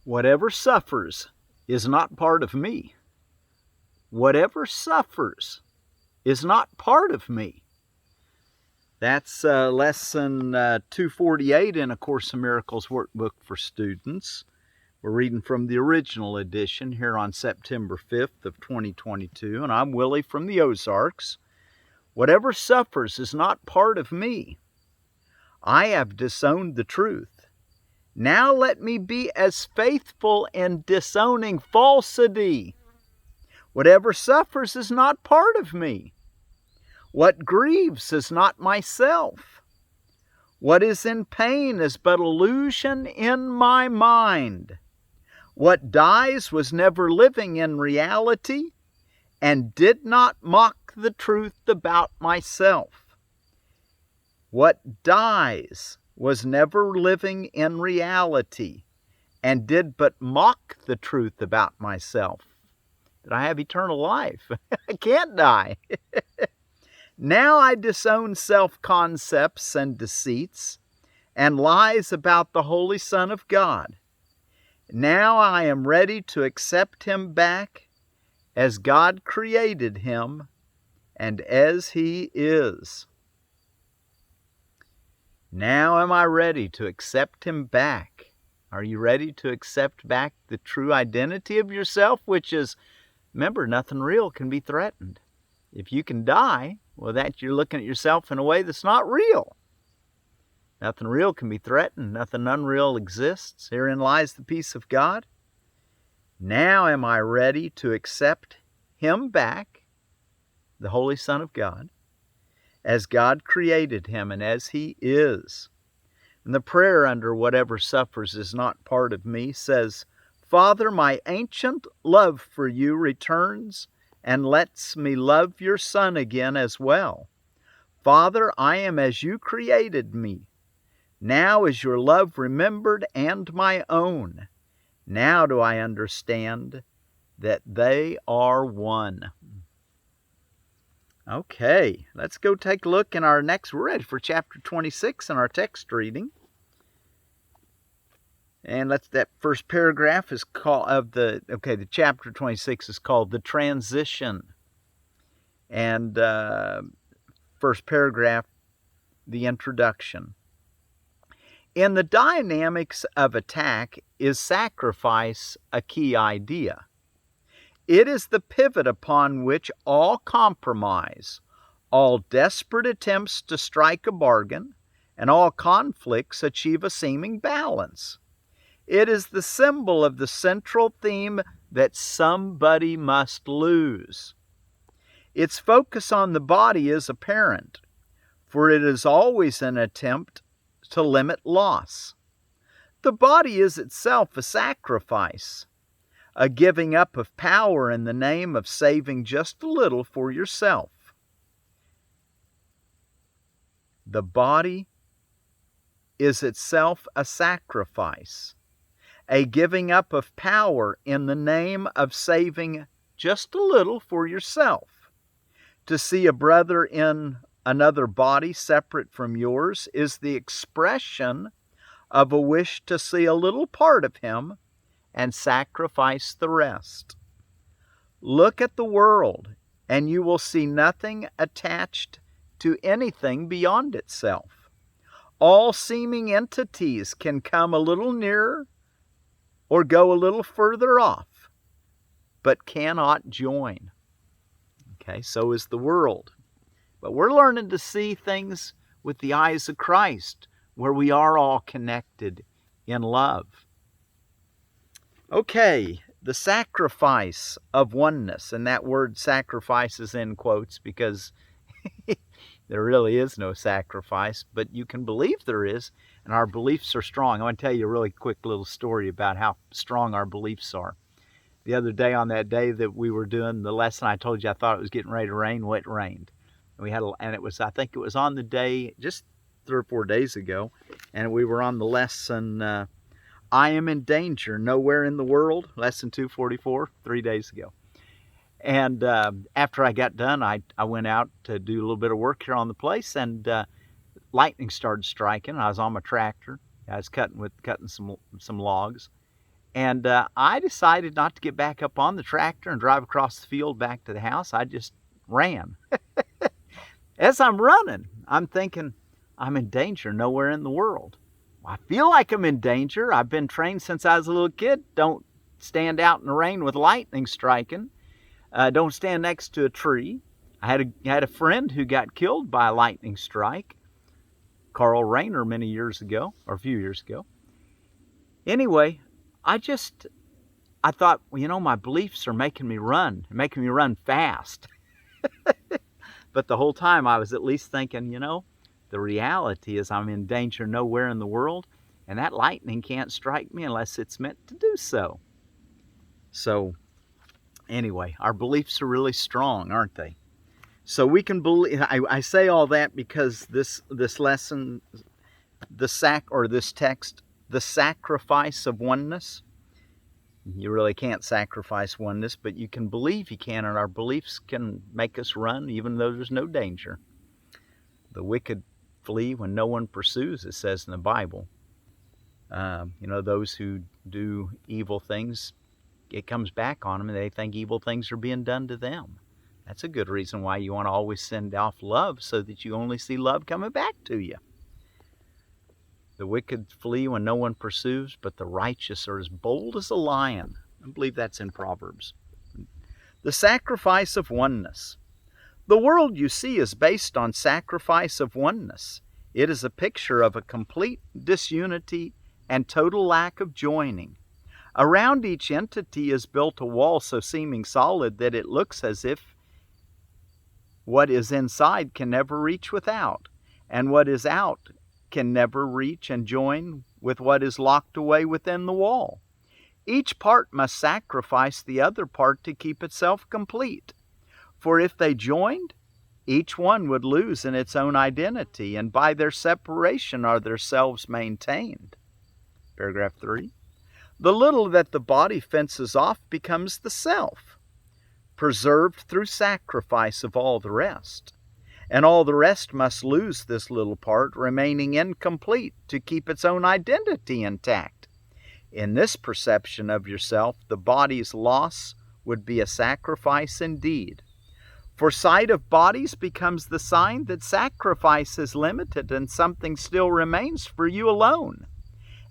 Whatever suffers is not part of me. Whatever suffers is not part of me. That's lesson 248 in A Course in Miracles workbook for students. We're reading from the original edition here on September 5th of 2022, and I'm Willie from the Ozarks. Whatever suffers is not part of me. I have disowned the truth. Now let me be as faithful in disowning falsity. Whatever suffers is not part of me. What grieves is not myself. What is in pain is but illusion in my mind. What dies was never living in reality and did not mock the truth about myself. What dies was never living in reality and did but mock the truth about myself. That I have eternal life. I can't die. Now I disown self-concepts and deceits and lies about the Holy Son of God. Now I am ready to accept him back as God created him and as he is. Now am I ready to accept him back. Are you ready to accept back the true identity of yourself, which is, remember, nothing real can be threatened. If you can die, well, that you're looking at yourself in a way that's not real. Nothing real can be threatened. Nothing unreal exists. Herein lies the peace of God. Now am I ready to accept him back, the Holy Son of God, as God created him and as he is. And the prayer under whatever suffers is not part of me says, Father, my ancient love for you returns and lets me love your Son again as well. Father, I am as you created me. Now is your love remembered and my own. Now do I understand that they are one. Okay, let's go take a look in our next, we're ready for chapter 26 in our text reading. And that first paragraph is called the chapter 26 is called The Transition. And first paragraph, the introduction. In the dynamics of attack is sacrifice a key idea. It is the pivot upon which all compromise, all desperate attempts to strike a bargain, and all conflicts achieve a seeming balance. It is the symbol of the central theme that somebody must lose. Its focus on the body is apparent, for it is always an attempt to limit loss. The body is itself a sacrifice, a giving up of power in the name of saving just a little for yourself. The body is itself a sacrifice, a giving up of power in the name of saving just a little for yourself. To see a brother in another body separate from yours is the expression of a wish to see a little part of him and sacrifice the rest. Look at the world, and you will see nothing attached to anything beyond itself. All seeming entities can come a little nearer or go a little further off, but cannot join. Okay, so is the world. But we're learning to see things with the eyes of Christ, where we are all connected in love. Okay, the sacrifice of oneness, and that word sacrifice is in quotes because there really is no sacrifice, but you can believe there is, and our beliefs are strong. I want to tell you a really quick little story about how strong our beliefs are. The other day, on that day that we were doing the lesson, I told you I thought it was getting ready to rain. Well, it rained. And it was, I think it was on the day, just 3 or 4 days ago, and we were on the lesson, I am in danger, nowhere in the world, lesson 244, 3 days ago. And after I got done, I went out to do a little bit of work here on the place, and lightning started striking. I was on my tractor. I was cutting some logs, And I decided not to get back up on the tractor and drive across the field back to the house. I just ran. As I'm running, I'm thinking, I'm in danger nowhere in the world. I feel like I'm in danger. I've been trained since I was a little kid. Don't stand out in the rain with lightning striking. Don't stand next to a tree. I had a friend who got killed by a lightning strike. Carl Rayner many years ago, or a few years ago. Anyway, I thought, well, my beliefs are making me run fast. But the whole time I was at least thinking, the reality is I'm in danger nowhere in the world, and that lightning can't strike me unless it's meant to do so. So, anyway, our beliefs are really strong, aren't they? So we can believe. I say all that because this lesson, this text, the sacrifice of oneness. You really can't sacrifice oneness, but you can believe you can, and our beliefs can make us run even though there's no danger. The wicked flee when no one pursues, it says in the Bible. Those who do evil things, it comes back on them, and they think evil things are being done to them. That's a good reason why you want to always send off love, so that you only see love coming back to you. The wicked flee when no one pursues, but the righteous are as bold as a lion. I believe that's in Proverbs. The sacrifice of oneness. The world you see is based on sacrifice of oneness. It is a picture of a complete disunity and total lack of joining. Around each entity is built a wall so seeming solid that it looks as if what is inside can never reach without, and what is out can never reach and join with what is locked away within the wall. Each part must sacrifice the other part to keep itself complete. For if they joined, each one would lose in its own identity, and by their separation are themselves maintained. Paragraph 3. The little that the body fences off becomes the self, preserved through sacrifice of all the rest. And all the rest must lose this little part, remaining incomplete to keep its own identity intact. In this perception of yourself, the body's loss would be a sacrifice indeed. For sight of bodies becomes the sign that sacrifice is limited and something still remains for you alone.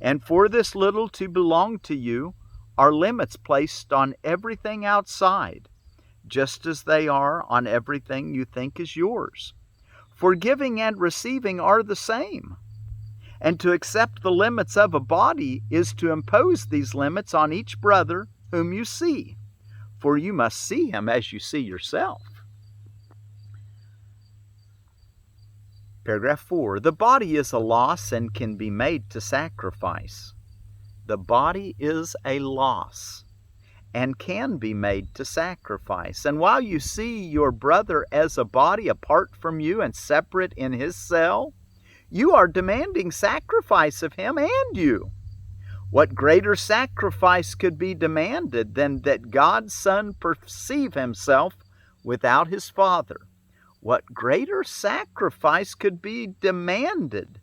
And for this little to belong to you are limits placed on everything outside, just as they are on everything you think is yours. For giving and receiving are the same. And to accept the limits of a body is to impose these limits on each brother whom you see, for you must see him as you see yourself. Paragraph 4. The body is a loss and can be made to sacrifice. The body is a loss and can be made to sacrifice. And while you see your brother as a body apart from you and separate in his cell, you are demanding sacrifice of him and you. What greater sacrifice could be demanded than that God's Son perceive himself without his Father? What greater sacrifice could be demanded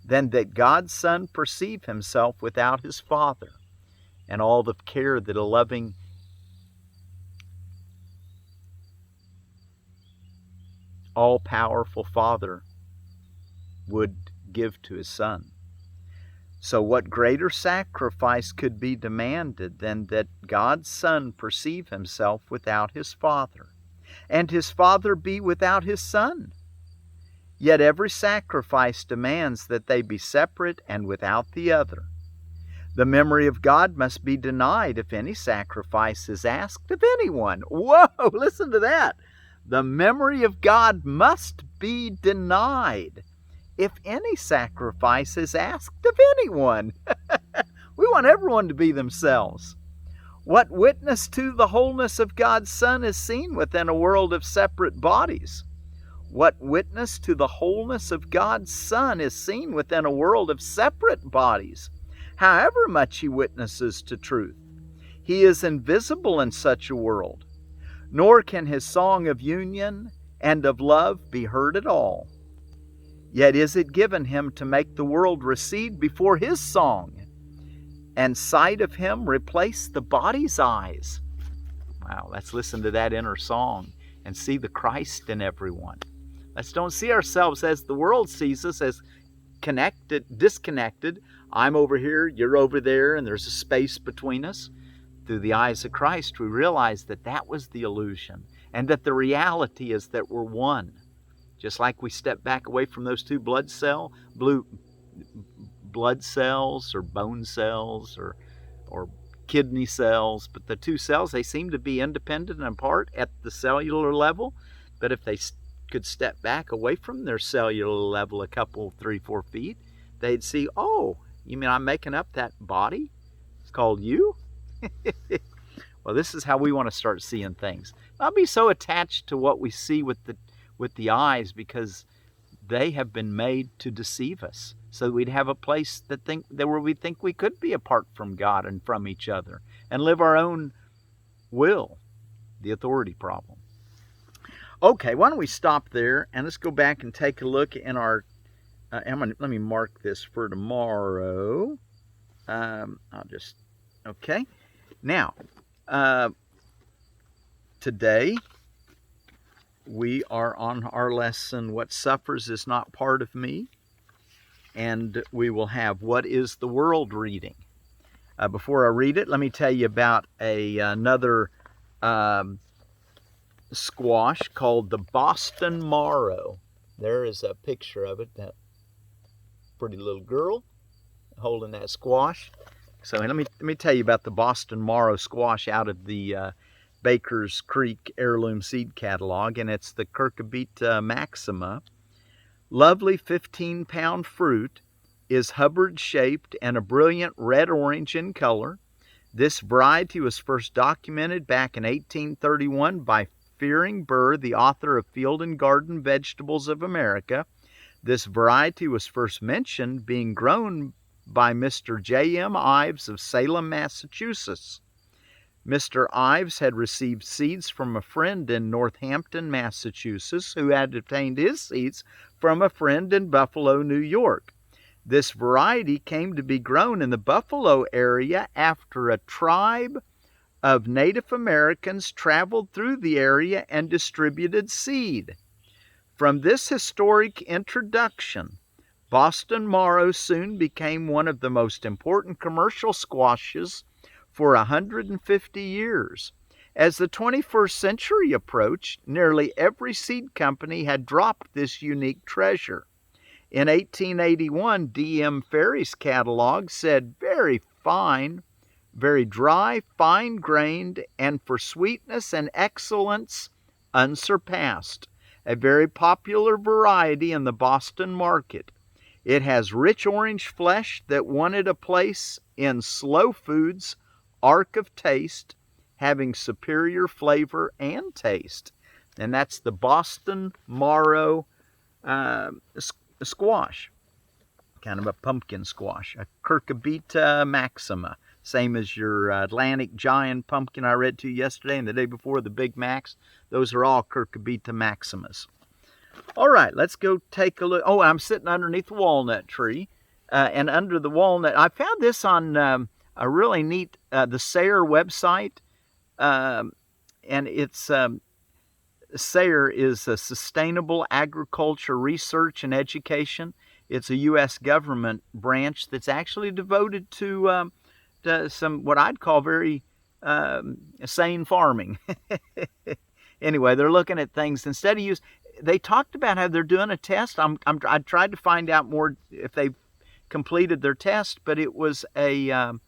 than that God's Son perceive himself without his Father? And all the care that a loving, all-powerful Father would give to his Son. So what greater sacrifice could be demanded than that God's Son perceive himself without his Father, and his Father be without his Son? Yet every sacrifice demands that they be separate and without the other. The memory of God must be denied if any sacrifice is asked of anyone. Whoa, listen to that. The memory of God must be denied if any sacrifice is asked of anyone. We want everyone to be themselves. What witness to the wholeness of God's Son is seen within a world of separate bodies? What witness to the wholeness of God's Son is seen within a world of separate bodies? However much he witnesses to truth, he is invisible in such a world, nor can his song of union and of love be heard at all. Yet is it given him to make the world recede before his song, and sight of him replaced the body's eyes. Wow, let's listen to that inner song and see the Christ in everyone. Let's don't see ourselves as the world sees us, as connected, disconnected. I'm over here, you're over there, and there's a space between us. Through the eyes of Christ, we realize that that was the illusion, and that the reality is that we're one. Just like we step back away from those two blue blood cells or bone cells or kidney cells, but the two cells, they seem to be independent and apart at the cellular level. But if they could step back away from their cellular level a couple, 3-4 feet, they'd see, oh, you mean I'm making up that body? It's called you? Well, this is how we want to start seeing things. Not be so attached to what we see with the eyes, because they have been made to deceive us. So we'd have a place where we think we could be apart from God and from each other and live our own will, the authority problem. Okay, why don't we stop there and let's go back and take a look in our, let me mark this for tomorrow. Okay. Now, today we are on our lesson, What Suffers is Not Part of Me. And we will have What is the World reading. Before I read it, let me tell you about another squash called the Boston Marrow. There is a picture of it, that pretty little girl holding that squash. So let me tell you about the Boston Marrow squash out of the Baker's Creek Heirloom Seed Catalog, and it's the Curcibita maxima. Lovely 15-pound fruit, is Hubbard-shaped and a brilliant red-orange in color. This variety was first documented back in 1831 by Fearing Burr, the author of Field and Garden Vegetables of America. This variety was first mentioned being grown by Mr. J.M. Ives of Salem, Massachusetts. Mr. Ives had received seeds from a friend in Northampton, Massachusetts, who had obtained his seeds from a friend in Buffalo, New York. This variety came to be grown in the Buffalo area after a tribe of Native Americans traveled through the area and distributed seed. From this historic introduction, Boston Marrow soon became one of the most important commercial squashes for 150 years. As the 21st century approached, nearly every seed company had dropped this unique treasure. In 1881, D.M. Ferry's catalog said, very fine, very dry, fine-grained, and for sweetness and excellence unsurpassed. A very popular variety in the Boston market. It has rich orange flesh that wanted a place in Slow Food's Arc of Taste, having superior flavor and taste. And that's the Boston Marrow squash, kind of a pumpkin squash, a Curcibita maxima, same as your Atlantic giant pumpkin I read to you yesterday and the day before, the Big Macs. Those are all Curcibita maximas. All right, let's go take a look. Oh, I'm sitting underneath the walnut tree, and under the walnut, I found this on a really neat, the SARE website, and it's SARE is a Sustainable Agriculture Research and Education. It's a U.S. government branch that's actually devoted to some what I'd call very sane farming. Anyway, they're looking at things instead of they talked about how they're doing a test. I tried to find out more if they've completed their test, but it was a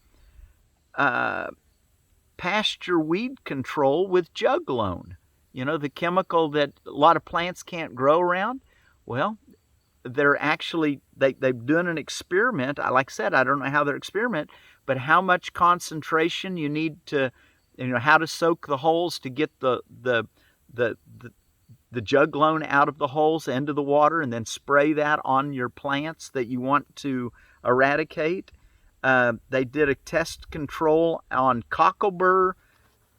pasture weed control with juglone. You know, the chemical that a lot of plants can't grow around. Well, they're actually, they've done an experiment. Like I said, I don't know how they're experiment, but how much concentration you need to, how to soak the holes to get the juglone out of the holes into the water, and then spray that on your plants that you want to eradicate. They did a test control on cockelbur,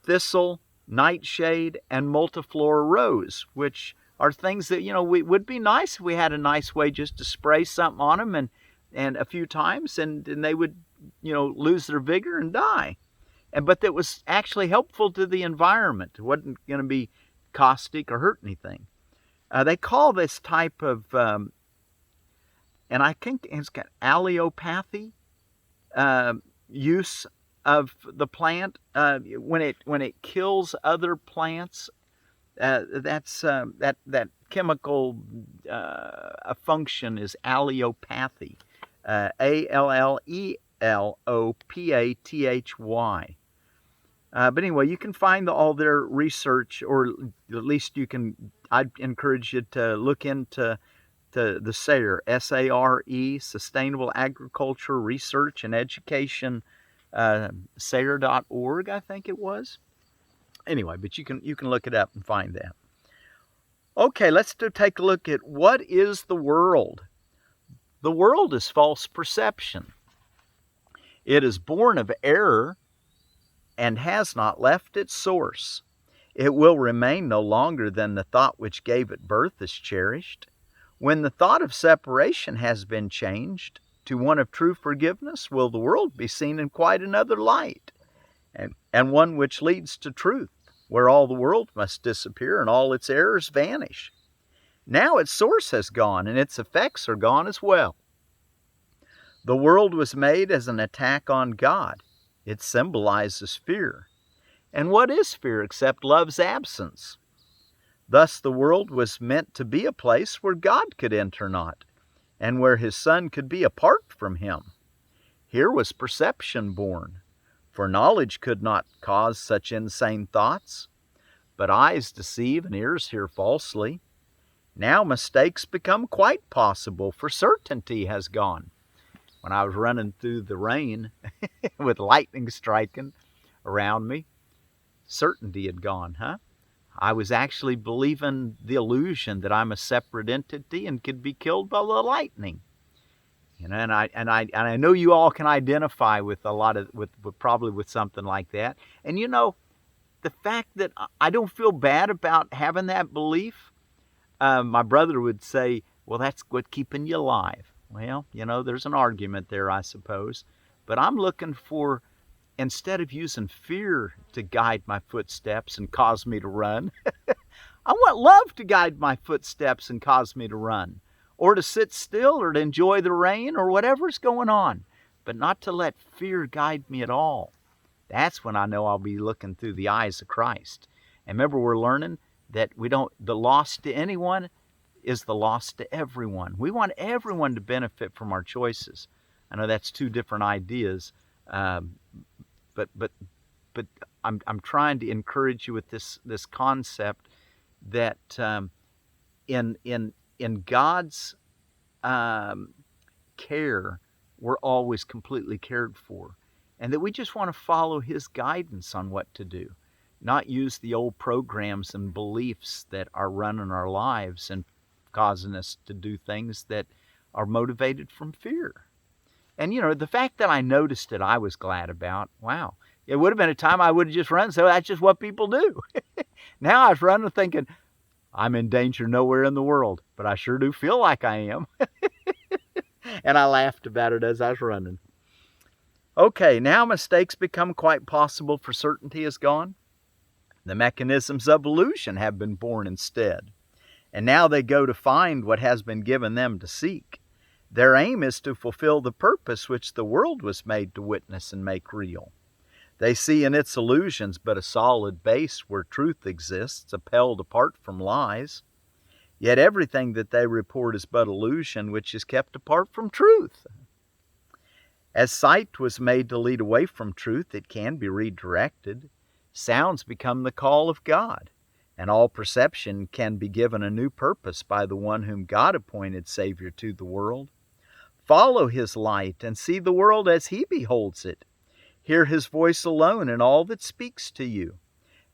thistle, nightshade, and multiform rose, which are things that, we would be nice if we had a nice way just to spray something on them and a few times, and they would lose their vigor and die. But that was actually helpful to the environment. It wasn't going to be caustic or hurt anything. They call this type of, and I think it's got allelopathy, use of the plant when it kills other plants. That chemical function is allelopathy, allelopathy. But anyway, you can find all their research, or at least I'd encourage you to look into the SARE, SARE, Sustainable Agriculture Research and Education, SARE.org, I think it was. Anyway, but you can look it up and find that. Okay, let's take a look at what is the world. The world is false perception. It is born of error and has not left its source. It will remain no longer than the thought which gave it birth is cherished. When the thought of separation has been changed to one of true forgiveness, will the world be seen in quite another light, and one which leads to truth, where all the world must disappear and all its errors vanish. Now its source has gone, and its effects are gone as well. The world was made as an attack on God. It symbolizes fear. And what is fear except love's absence? Thus the world was meant to be a place where God could enter not, and where his Son could be apart from him. Here was perception born, for knowledge could not cause such insane thoughts. But eyes deceive and ears hear falsely. Now mistakes become quite possible, for certainty has gone. When I was running through the rain with lightning striking around me, certainty had gone, huh? I was actually believing the illusion that I'm a separate entity and could be killed by the lightning. And I know you all can identify with a lot of probably with something like that. And the fact that I don't feel bad about having that belief. My brother would say, "Well, that's what's keeping you alive." Well, there's an argument there, I suppose. But I'm looking for, instead of using fear to guide my footsteps and cause me to run, I want love to guide my footsteps and cause me to run, or to sit still, or to enjoy the rain, or whatever's going on, but not to let fear guide me at all. That's when I know I'll be looking through the eyes of Christ. And remember, we're learning that the loss to anyone is the loss to everyone. We want everyone to benefit from our choices. I know that's two different ideas, but I'm trying to encourage you with this concept that in God's care, we're always completely cared for, and that we just want to follow his guidance on what to do, not use the old programs and beliefs that are running our lives and causing us to do things that are motivated from fear. And the fact that I noticed it, I was glad about. Wow, it would have been a time I would have just run, so that's just what people do. Now I was running thinking, I'm in danger nowhere in the world, but I sure do feel like I am. And I laughed about it as I was running. Okay, now mistakes become quite possible, for certainty is gone. The mechanisms of illusion have been born instead, and now they go to find what has been given them to seek. Their aim is to fulfill the purpose which the world was made to witness and make real. They see in its illusions but a solid base where truth exists, upheld apart from lies. Yet everything that they report is but illusion, which is kept apart from truth. As sight was made to lead away from truth, it can be redirected. Sounds become the call of God, and all perception can be given a new purpose by the one whom God appointed Savior to the world. Follow his light and see the world as he beholds it. Hear his voice alone in all that speaks to you,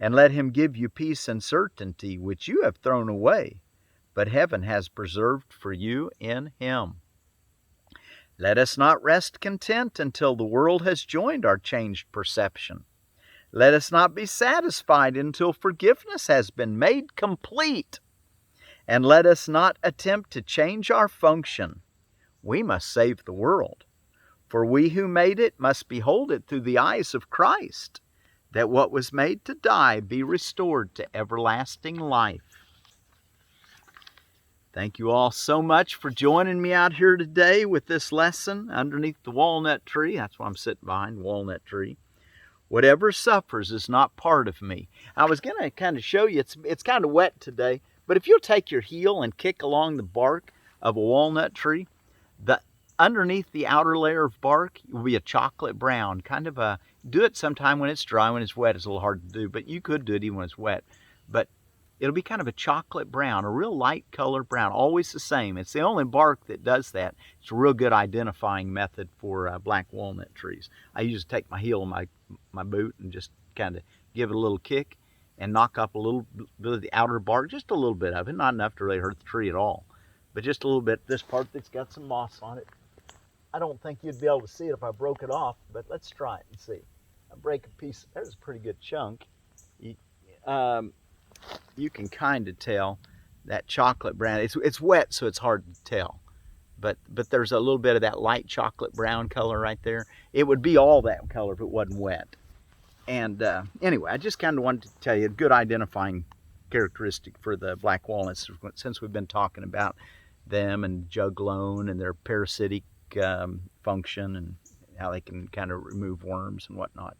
and let him give you peace and certainty, which you have thrown away, but heaven has preserved for you in him. Let us not rest content until the world has joined our changed perception. Let us not be satisfied until forgiveness has been made complete. And let us not attempt to change our function. We must save the world. For we who made it must behold it through the eyes of Christ, that what was made to die be restored to everlasting life. Thank you all so much for joining me out here today with this lesson underneath the walnut tree. That's why I'm sitting behind the walnut tree. Whatever suffers is not part of me. I was going to kind of show you, it's kind of wet today, but if you'll take your heel and kick along the bark of a walnut tree, underneath the outer layer of bark will be a chocolate brown, kind of a, do it sometime when it's dry. When it's wet, it's a little hard to do, but you could do it even when it's wet. But it'll be kind of a chocolate brown, a real light color brown, always the same. It's the only bark that does that. It's a real good identifying method for black walnut trees. I usually take my heel and my boot and just kind of give it a little kick and knock up a little bit of the outer bark, just a little bit of it, not enough to really hurt the tree at all, but just a little bit. This part that's got some moss on it, I don't think you'd be able to see it if I broke it off, but let's try it and see. I break a piece, there's a pretty good chunk. You can kind of tell that chocolate brown. It's wet, so it's hard to tell. But there's a little bit of that light chocolate brown color right there. It would be all that color if it wasn't wet. And anyway, I just kind of wanted to tell you a good identifying characteristic for the black walnuts, since we've been talking about them and juglone and their parasitic function and how they can kind of remove worms and whatnot.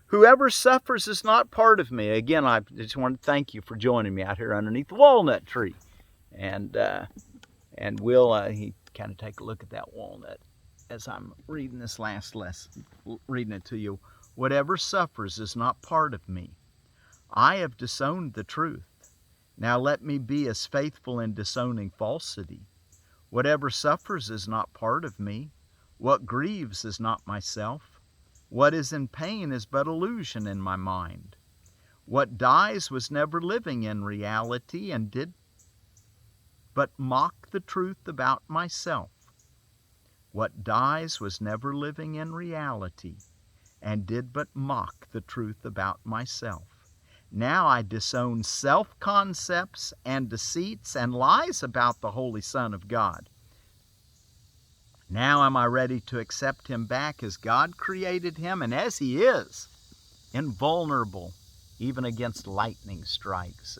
Whoever suffers is not part of me. Again, I just want to thank you for joining me out here underneath the walnut tree. And we'll he kind of take a look at that walnut as I'm reading this last lesson, reading it to you. Whatever suffers is not part of me. I have disowned the truth. Now let me be as faithful in disowning falsity. Whatever suffers is not part of me. What grieves is not myself. What is in pain is but illusion in my mind. What dies was never living in reality and did but mock the truth about myself. What dies was never living in reality and did but mock the truth about myself. Now I disown self-concepts and deceits and lies about the Holy Son of God. Now am I ready to accept him back as God created him and as he is, invulnerable even against lightning strikes.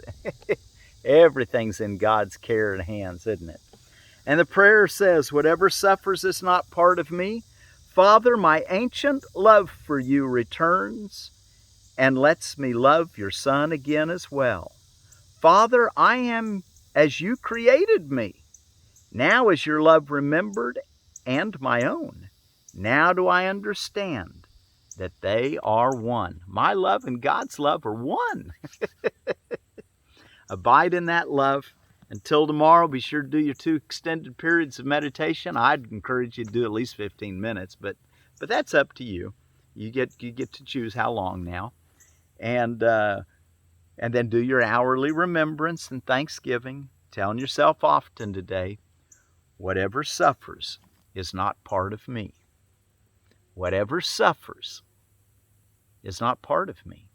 Everything's in God's care and hands, isn't it? And the prayer says, whatever suffers is not part of me. Father, my ancient love for you returns and lets me love your Son again as well. Father, I am as you created me. Now is your love remembered and my own. Now do I understand that they are one. My love and God's love are one. Abide in that love. Until tomorrow, be sure to do your 2 extended periods of meditation. I'd encourage you to do at least 15 minutes, but that's up to you. You get to choose how long now. And then do your hourly remembrance and thanksgiving, telling yourself often today, whatever suffers is not part of me. Whatever suffers is not part of me.